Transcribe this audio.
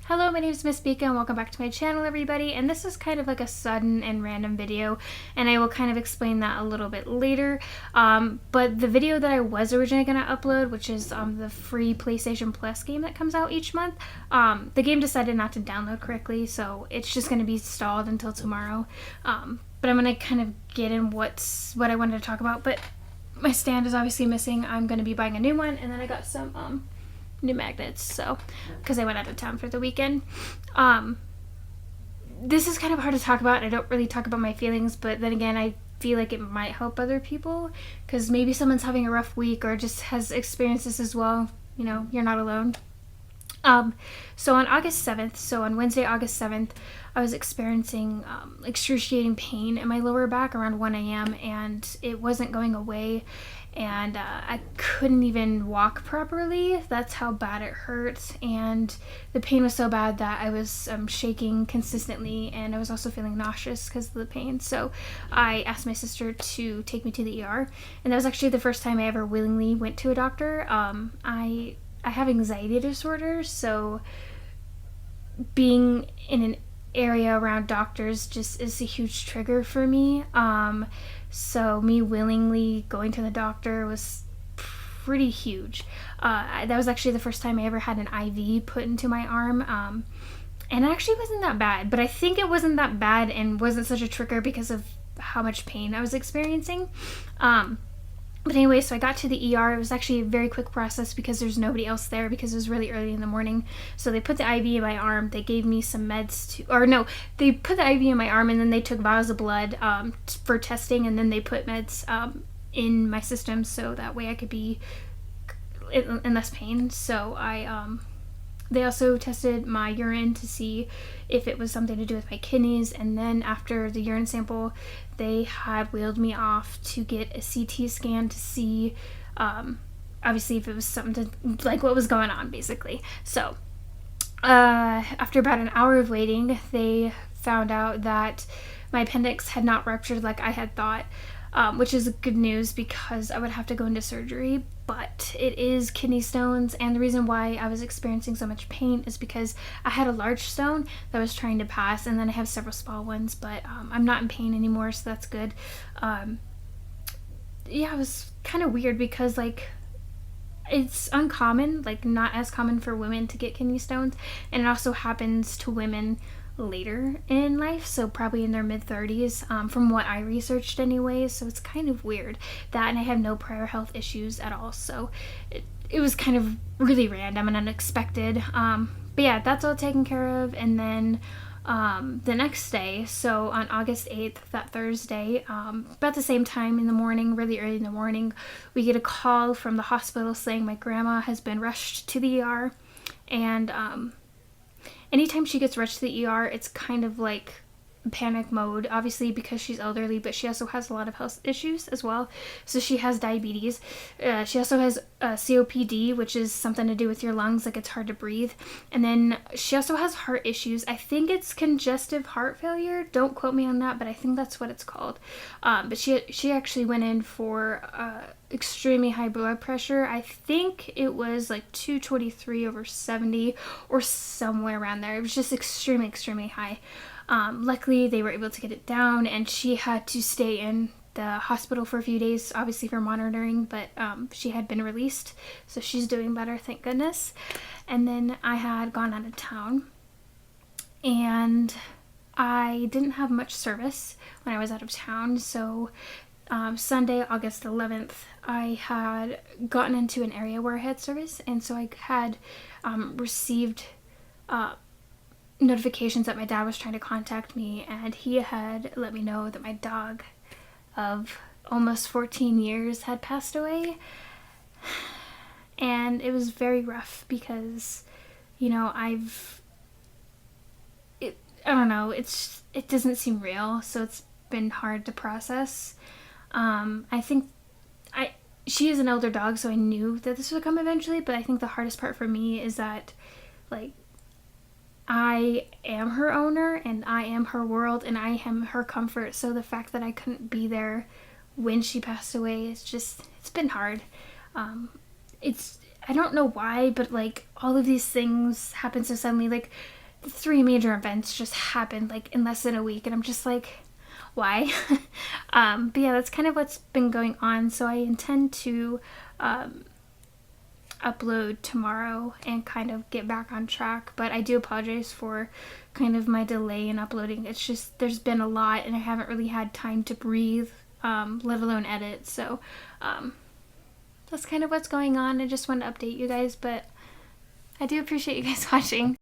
Hello, my name is Miss Bika and welcome back to my channel, everybody. And this is kind of like a sudden and random video, and I will kind of explain that a little bit later. But the video that I was originally going to upload, which is the free PlayStation Plus game that comes out each month, the game decided not to download correctly, so it's just going to be stalled until tomorrow. But I'm going to kind of get in what I wanted to talk about. But my stand is obviously missing. I'm going to be buying a new one, and then I got some new magnets, so because I went out of town for the weekend. This is kind of hard to talk about. I don't really talk about my feelings, but then again, I feel like it might help other people, because maybe someone's having a rough week or just has experienced this as well. You know, you're not alone. So on August 7th, so on Wednesday, August 7th, I was experiencing excruciating pain in my lower back around 1 a.m. and it wasn't going away, and I couldn't even walk properly. That's how bad it hurt, and the pain was so bad that I was shaking consistently, and I was also feeling nauseous because of the pain. So I asked my sister to take me to the ER, and that was actually the first time I ever willingly went to a doctor. I have anxiety disorder, so being in an area around doctors just is a huge trigger for me. So me willingly going to the doctor was pretty huge. That was actually the first time I ever had an IV put into my arm. And it actually wasn't that bad, but I think it wasn't that bad and wasn't such a trigger because of how much pain I was experiencing. But anyway, so I got to the ER. It was actually a very quick process because there's nobody else there because it was really early in the morning. So they put the IV in my arm. They gave me some meds they put the IV in my arm, and then they took vials of blood for testing, and then they put meds in my system so that way I could be in less pain. So they also tested my urine to see if it was something to do with my kidneys, and then after the urine sample, they had wheeled me off to get a CT scan to see, obviously, if it was something like what was going on, basically. So after about an hour of waiting, they found out that my appendix had not ruptured like I had thought, which is good news because I would have to go into surgery. But it is kidney stones, and the reason why I was experiencing so much pain is because I had a large stone that was trying to pass, and then I have several small ones, but I'm not in pain anymore, so that's good. Yeah, it was kind of weird because, like, it's uncommon, like not as common for women to get kidney stones, and it also happens to women later in life, so probably in their mid-30s, from what I researched anyways. So it's kind of weird that, and I have no prior health issues at all, so it was kind of really random and unexpected. But yeah, that's all taken care of. And then the next day, so on August 8th, that Thursday, about the same time in the morning, really early in the morning, we get a call from the hospital saying my grandma has been rushed to the ER. And anytime she gets rushed to the ER, it's kind of like panic mode, obviously, because she's elderly, but she also has a lot of health issues as well. So she has diabetes. She also has COPD, which is something to do with your lungs, like it's hard to breathe. And then she also has heart issues. I think it's congestive heart failure. Don't quote me on that, but I think that's what it's called. But she actually went in for extremely high blood pressure. I think it was like 223/70 or somewhere around there. It was just extremely high. Luckily, they were able to get it down, and she had to stay in the hospital for a few days, obviously for monitoring, but she had been released, so she's doing better, thank goodness. And then I had gone out of town, and I didn't have much service when I was out of town, so Sunday, August 11th, I had gotten into an area where I had service, and so I had received notifications that my dad was trying to contact me, and he had let me know that my dog of almost 14 years had passed away. And it was very rough because, you know, I don't know, it doesn't seem real, so it's been hard to process. I think she is an elder dog, so I knew that this would come eventually, but I think the hardest part for me is that, like, I am her owner, and I am her world, and I am her comfort. So the fact that I couldn't be there when she passed away, it's been hard. I don't know why, but like all of these things happen so suddenly. Like the 3 major events just happened like in less than a week, and I'm just like, why? But yeah, that's kind of what's been going on. So I intend to upload tomorrow and kind of get back on track. But I do apologize for kind of my delay in uploading. It's just there's been a lot, and I haven't really had time to breathe, let alone edit. So that's kind of what's going on. I just wanted to update you guys, but I do appreciate you guys watching.